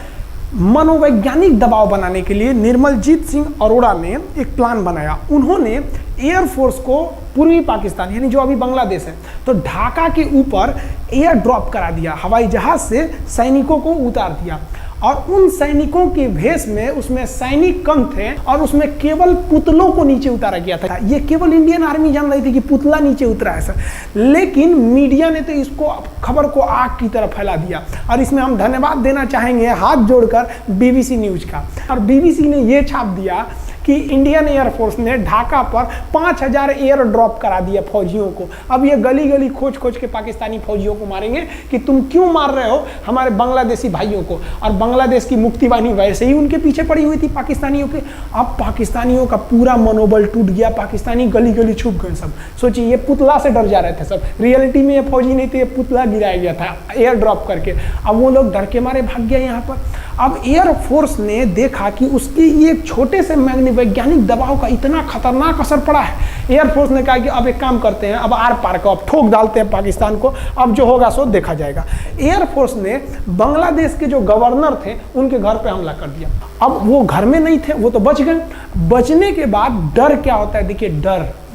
मनोवैज्ञानिक दबाव बनाने के लिए निर्मलजीत सिंह अरोड़ा ने एक प्लान बनाया। उन्होंने एयरफोर्स को पूर्वी पाकिस्तान यानी जो अभी बांग्लादेश है, तो ढाका के ऊपर एयर ड्रॉप करा दिया, हवाई जहाज से सैनिकों को उतार दिया, और उन सैनिकों के भेष में उसमें सैनिक कम थे, और उसमें केवल पुतलों को नीचे उतारा गया था। ये केवल इंडियन आर्मी जान रही थी कि पुतला नीचे उतरा है सर, लेकिन मीडिया ने तो इसको खबर को आग की तरह फैला दिया। और इसमें हम धन्यवाद देना चाहेंगे हाथ जोड़कर BBC न्यूज का। और BBC ने ये छाप दिया कि इंडियन एयरफोर्स ने ढाका पर 5000 एयर ड्रॉप करा दिया फौजियों को। अब ये गली गली खोज खोज के पाकिस्तानी फौजियों को मारेंगे कि तुम क्यों मार रहे हो हमारे बांग्लादेशी भाइयों को। और बांग्लादेश की मुक्ति वाहिनी वैसे ही उनके पीछे पड़ी हुई थी पाकिस्तानियों के। अब पाकिस्तानियों का पूरा मनोबल टूट गया, पाकिस्तानी गली गली छुप गए सब। सोचिए, ये पुतला से डर जा रहे थे सब, रियलिटी में ये फौजी नहीं थे, ये पुतला गिराया गया था एयर ड्रॉप करके। अब वो लोग डर के मारे भाग गए यहाँ पर। अब एयरफोर्स ने देखा कि उसकी ये छोटे से वैज्ञानिक दबाव का इतना खतरनाक असर पड़ा है। एयरफोर्स ने कहा कि अब एक काम करते हैं, अब आर पार को अब ठोक डालते हैं पाकिस्तान को, अब जो होगा सो देखा जाएगा। एयरफोर्स ने बांग्लादेश के जो गवर्नर थे उनके घर पे हमला कर दिया। अब वो घर में नहीं थे, वो तो बच गए। बचने के बाद डर क्या होता है, देखिए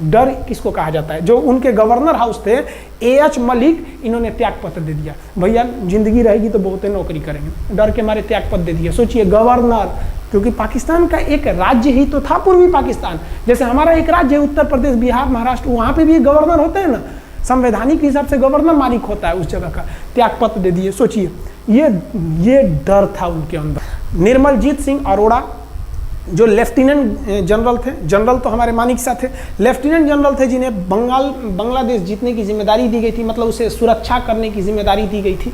डर किसको कहा जाता है। जो उनके गवर्नर हाउस थे AH मलिक, इन्होंने त्याग पत्र दे दिया, भैया जिंदगी रहेगी तो बहुत नौकरी करेंगे, डर के मारे त्याग पत्र दे दिया। सोचिए, गवर्नर, क्योंकि पाकिस्तान का एक राज्य ही तो था पूर्वी पाकिस्तान। जैसे हमारा एक राज्य है उत्तर प्रदेश, बिहार, महाराष्ट्र, वहाँ पे भी गवर्नर होते हैं ना, संवैधानिक हिसाब से गवर्नर मालिक होता है उस जगह का। त्याग पत्र दे दिए। सोचिए, ये डर था उनके अंदर। निर्मलजीत सिंह अरोड़ा जो लेफ्टिनेंट जनरल थे, जनरल तो हमारे मानिक शाह थे, लेफ्टिनेंट जनरल थे जिन्हें बांग्लादेश जीतने की जिम्मेदारी दी गई थी, मतलब उसे सुरक्षा करने की जिम्मेदारी दी गई थी।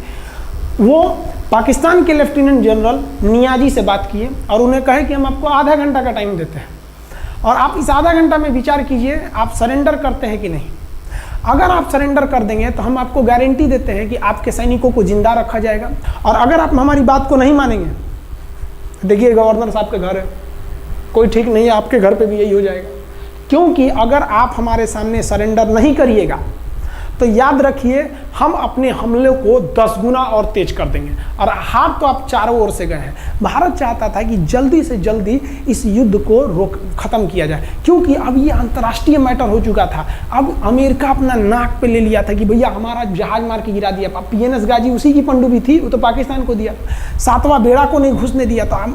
वो पाकिस्तान के लेफ्टिनेंट जनरल नियाजी से बात किए और उन्हें कहे कि हम आपको आधा घंटा का टाइम देते हैं, और आप इस आधा घंटा में विचार कीजिए आप सरेंडर करते हैं कि नहीं। अगर आप सरेंडर कर देंगे तो हम आपको गारंटी देते हैं कि आपके सैनिकों को जिंदा रखा जाएगा, और अगर आप हमारी बात को नहीं मानेंगे, देखिए गवर्नर साहब का घर है, कोई ठीक नहीं है, आपके घर पे भी यही हो जाएगा। क्योंकि अगर आप हमारे सामने सरेंडर नहीं करिएगा तो याद रखिए हम अपने हमले को 10 गुना और तेज कर देंगे। और हार तो आप चारों ओर से गए हैं। भारत चाहता था कि जल्दी से जल्दी इस युद्ध को खत्म किया जाए, क्योंकि अब ये अंतर्राष्ट्रीय मैटर हो चुका था। अब अमेरिका अपना नाक पे ले लिया था कि भैया हमारा जहाज मार के गिरा दिया। PNS गाजी उसी की पनडुब्बी थी, वो तो पाकिस्तान को दिया। 7वां बेड़ा को नहीं घुसने दिया, तो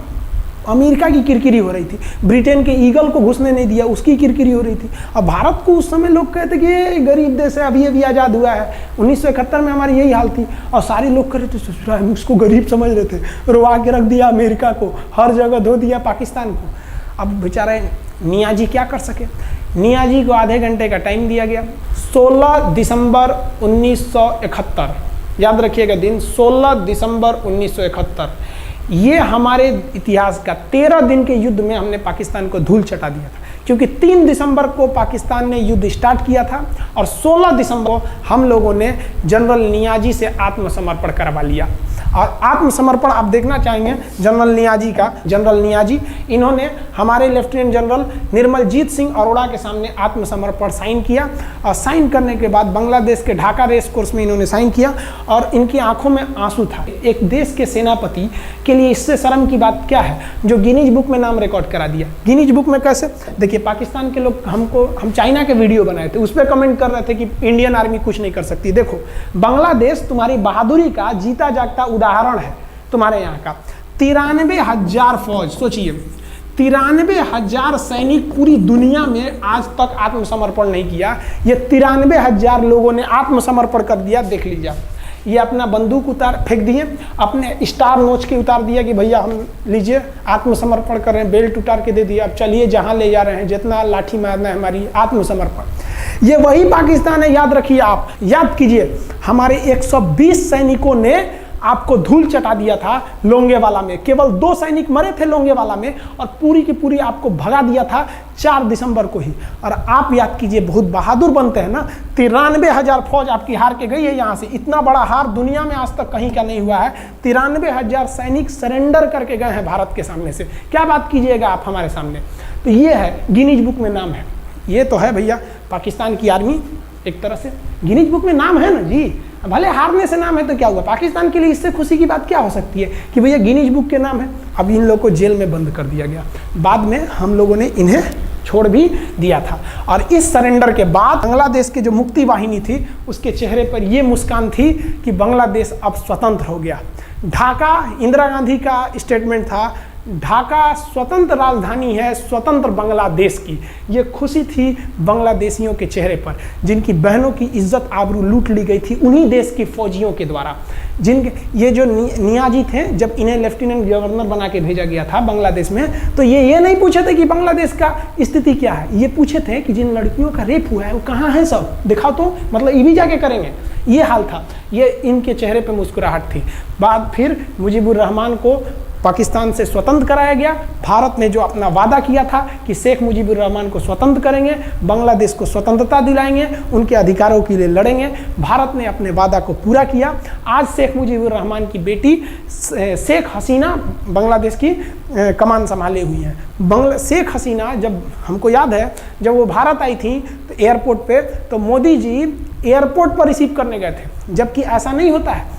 अमेरिका की किरकिरी हो रही थी। ब्रिटेन के ईगल को घुसने नहीं दिया, उसकी किरकिरी हो रही थी। अब भारत को उस समय लोग कहते कि ये गरीब देश है, अभी आज़ाद हुआ है। 1971 में हमारी यही हाल थी, और सारे लोग कह रहे थे, हम उसको गरीब समझ रहे थे, रोवा के रख दिया अमेरिका को, हर जगह धो दिया पाकिस्तान को। अब बेचारे नियाजी क्या कर सके। नियाजी को आधे घंटे का टाइम दिया गया। 16 दिसंबर 1971, याद रखिएगा दिन 16 दिसंबर 1971। ये हमारे इतिहास का 13 दिन के युद्ध में हमने पाकिस्तान को धूल चटा दिया था, क्योंकि 3 दिसंबर को पाकिस्तान ने युद्ध स्टार्ट किया था और 16 दिसंबर को हम लोगों ने जनरल नियाजी से आत्मसमर्पण करवा लिया। और आत्मसमर्पण आप देखना चाहेंगे जनरल नियाजी का। जनरल नियाजी इन्होंने हमारे लेफ्टिनेंट जनरल निर्मलजीत सिंह अरोड़ा के सामने आत्मसमर्पण साइन किया, और साइन करने के बाद बांग्लादेश के ढाका रेस कोर्स में इन्होंने साइन किया, और इनकी आंखों में आंसू था। एक देश के सेनापति के लिए इससे शर्म की बात क्या है, जो गिनीज बुक में नाम रिकॉर्ड करा दिया। गिनीज बुक में कैसे? देखिए, पाकिस्तान के लोग हम चाइना के वीडियो बनाए थे, उस पर कमेंट कर रहे थे कि इंडियन आर्मी कुछ नहीं कर सकती। देखो, बांग्लादेश तुम्हारी बहादुरी का जीता जागता उदाहरण है। तुम्हारे यहाँ का 93,000 फौज, सोचिए 93,000 सैनिक पूरी दुनिया में आज तक आत्मसमर्पण नहीं किया। ये 93,000 लोगों ने आत्मसमर्पण कर दिया। देख लीजिए, ये अपना बंदूक फेंक दिए, अपने स्टार नोच के उतार दिया कि भैया हम लीजिए आत्मसमर्पण कर रहे हैं, बेल्ट उतार के दे दिया, अब चलिए जहाँ ले जा रहे हैं, जितना लाठी मारना है हमारी, आत्मसमर्पण। ये वही पाकिस्तान है, याद रखिए। आप याद कीजिए, हमारे 120 सैनिकों ने आपको धूल चटा दिया था लोंगेवाला में। केवल 2 सैनिक मरे थे लोंगेवाला में, और पूरी की पूरी आपको भगा दिया था 4 दिसंबर को ही। और आप याद कीजिए, बहुत बहादुर बनते हैं ना। 93,000 फौज आपकी हार के गई है यहाँ से। इतना बड़ा हार दुनिया में आज तक कहीं का नहीं हुआ है। 93,000 सैनिक सरेंडर करके गए हैं भारत के सामने से। क्या बात कीजिएगा आप हमारे सामने। तो ये है, गिनीज बुक में नाम है। ये तो है भैया पाकिस्तान की आर्मी, एक तरह से गिनीज बुक में नाम है ना जी। भले हारने से नाम है तो क्या हुआ, पाकिस्तान के लिए इससे खुशी की बात क्या हो सकती है कि भैया गिनीज बुक के नाम है। अब इन लोगों को जेल में बंद कर दिया गया, बाद में हम लोगों ने इन्हें छोड़ भी दिया था। और इस सरेंडर के बाद बांग्लादेश के जो मुक्ति वाहिनी थी, उसके चेहरे पर यह मुस्कान थी कि बांग्लादेश अब स्वतंत्र हो गया। ढाका, इंदिरा गांधी का स्टेटमेंट था, ढाका स्वतंत्र राजधानी है स्वतंत्र बांग्लादेश की। ये खुशी थी बांग्लादेशियों के चेहरे पर, जिनकी बहनों की इज्जत आबरू लूट ली गई थी उन्हीं देश के फौजियों के द्वारा। जिनके ये जो नियाजी थे, जब इन्हें लेफ्टिनेंट गवर्नर बना के भेजा गया था बांग्लादेश में, तो ये नहीं पूछे थे कि बांग्लादेश का स्थिति क्या है। ये पूछे थे कि जिन लड़कियों का रेप हुआ है वो कहाँ है, सब दिखाओ तो, मतलब ये भी जाके करेंगे। ये हाल था। ये इनके चेहरे पर मुस्कुराहट थी। बाद फिर मुजीबुर रहमान को पाकिस्तान से स्वतंत्र कराया गया। भारत ने जो अपना वादा किया था कि शेख मुजीबुर रहमान को स्वतंत्र करेंगे, बांग्लादेश को स्वतंत्रता दिलाएंगे, उनके अधिकारों के लिए लड़ेंगे, भारत ने अपने वादा को पूरा किया। आज शेख मुजीबुर रहमान की बेटी शेख हसीना बांग्लादेश की कमान संभाले हुई हैं। शेख हसीना, जब हमको याद है जब वो भारत आई थी तो एयरपोर्ट पे, तो मोदी जी एयरपोर्ट पर रिसीव करने गए थे, जबकि ऐसा नहीं होता है।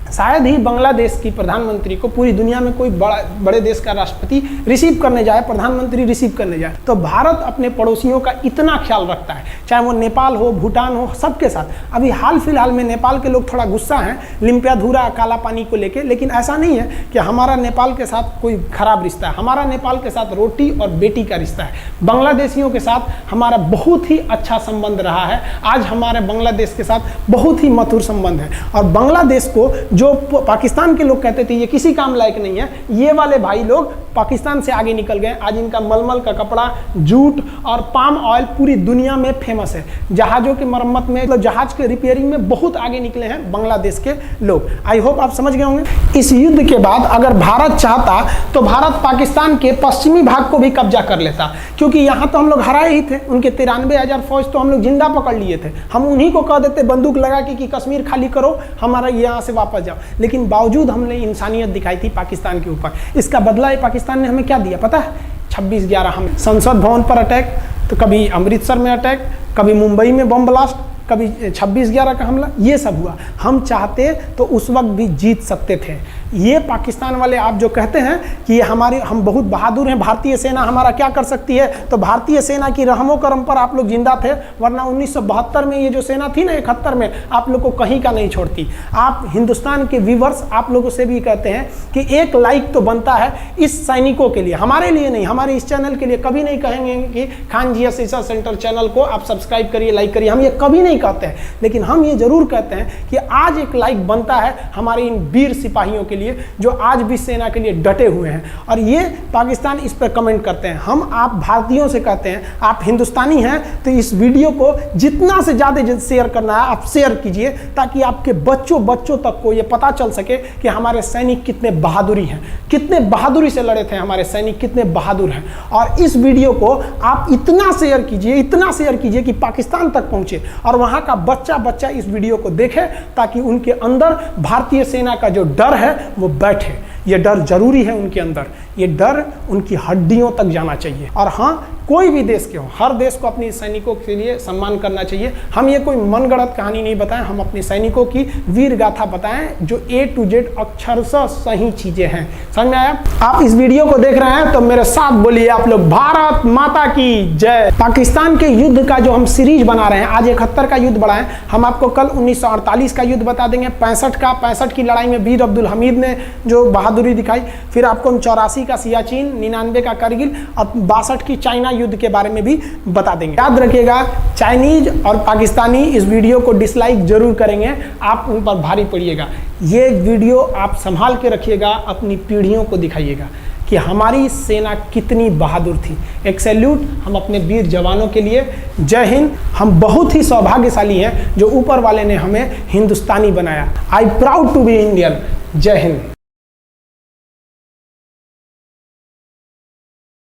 शायद ही बांग्लादेश की प्रधानमंत्री को पूरी दुनिया में कोई बड़े देश का राष्ट्रपति रिसीव करने जाए, प्रधानमंत्री रिसीव करने जाए। तो भारत अपने पड़ोसियों का इतना ख्याल रखता है, चाहे वो नेपाल हो, भूटान हो, सबके साथ। अभी हाल फिलहाल में नेपाल के लोग थोड़ा गुस्सा हैं लिम्पियाधुरा काला पानी को लेके, लेकिन ऐसा नहीं है कि हमारा नेपाल के साथ कोई खराब रिश्ता है। हमारा नेपाल के साथ रोटी और बेटी का रिश्ता है। बांग्लादेशियों के साथ हमारा बहुत ही अच्छा संबंध रहा है। आज हमारे बांग्लादेश के साथ बहुत ही मधुर संबंध है। और बांग्लादेश को जो पाकिस्तान के लोग कहते थे ये किसी काम लायक नहीं है, ये वाले भाई लोग पाकिस्तान से आगे निकल गए। आज इनका मलमल का कपड़ा, जूट और पाम ऑयल पूरी दुनिया में फेमस है। जहाज़ों की मरम्मत में, मतलब जहाज के रिपेयरिंग में बहुत आगे निकले हैं बांग्लादेश के लोग। आई होप आप समझ गए होंगे। इस युद्ध के बाद अगर भारत चाहता तो भारत पाकिस्तान के पश्चिमी भाग को भी कब्जा कर लेता, क्योंकि यहाँ तो हम लोग हराए ही थे। उनके 93,000 फौज तो हम लोग जिंदा पकड़ लिए थे। हम उन्हीं को कह देते बंदूक लगा के कि कश्मीर खाली करो, हमारा यहाँ से वापस जाओ। लेकिन बावजूद हमने इंसानियत दिखाई थी पाकिस्तान के ऊपर। इसका बदला ये पाकिस्तान ने हमें क्या दिया पता है? 26/11 हम संसद भवन पर अटैक, तो कभी अमृतसर में अटैक, कभी मुंबई में बम ब्लास्ट, कभी 26/11 का हमला, ये सब हुआ। हम चाहते तो उस वक्त भी जीत सकते थे। ये पाकिस्तान वाले आप जो कहते हैं कि हम बहुत बहादुर हैं, भारतीय सेना हमारा क्या कर सकती है, तो भारतीय सेना की रहमो करम पर आप लोग जिंदा थे, वरना 1972 में ये जो सेना थी ना, 71 में, आप लोग को कहीं का नहीं छोड़ती। आप हिंदुस्तान के व्यूवर्स आप लोगों से भी कहते हैं कि एक लाइक तो बनता है इस सैनिकों के लिए, हमारे लिए नहीं, हमारे इस चैनल के लिए। कभी नहीं कहेंगे कि खान जी रिसर्च सेंटर चैनल को आप सब्सक्राइब करिए, लाइक करिए, हम ये कभी नहीं कहते हैं। लेकिन हम ये जरूर कहते हैं कि आज एक लाइक बनता है हमारे इन वीर सिपाहियों के लिए, लिए, जो आज भी सेना के लिए डटे हुए हैं। और ये पाकिस्तान इस पर कमेंट करते हैं। हम आप भारतीयों से कहते हैं, आप हिंदुस्तानी हैं तो इस वीडियो को जितना से ज़्यादा शेयर करना है आप शेयर कीजिए, ताकि आपके बच्चों तक को ये पता चल सके कि हमारे सैनिक कितने बहादुरी हैं, कितने बहादुरी से लड़े थे हमारे सैनिक, कितने बहादुर हैं। और इस वीडियो को आप इतना शेयर कीजिए कि पाकिस्तान तक पहुंचे और वहां का बच्चा इस वीडियो को देखे, ताकि उनके अंदर भारतीय सेना का जो डर है वो बैठे। ये डर जरूरी है उनके अंदर, ये डर उनकी हड्डियों तक जाना चाहिए। और हाँ, कोई भी देश के हो, हर देश को अपने सैनिकों के लिए सम्मान करना चाहिए। हम ये कोई मनगढ़ंत कहानी नहीं बताएं, हम अपने सैनिकों की वीर गाथा बताएं जो A to Z अक्षरशः सही चीजें हैं। समझ में आया? आप इस वीडियो को देख रहे हैं तो मेरे साथ बोलिए आप लोग, भारत माता की जय। पाकिस्तान के युद्ध का जो हम सीरीज बना रहे हैं, आज 71 का युद्ध बढ़ाएं। हम आपको कल 1948 का युद्ध बता देंगे, 65 की लड़ाई में वीर अब्दुल हमीद ने जो बहादुरी दिखाई, फिर आपको 84 का सियाचिन, 99 का करगिल और 62 की चाइना युद्ध के बारे में भी बता देंगे। याद रखिएगा, चाइनीज और पाकिस्तानी इस वीडियो को डिसलाइक जरूर करेंगे, आप उन पर भारी पड़िएगा। ये वीडियो आप संभाल के रखिएगा, अपनी पीढ़ियों को दिखाइएगा कि हमारी सेना कितनी बहादुर थी। एक सैल्यूट हम अपने वीर जवानों के लिए। जय हिंद। हम बहुत ही सौभाग्यशाली हैं जो ऊपर वाले ने हमें हिंदुस्तानी बनाया। I proud to be Indian. जय हिंद।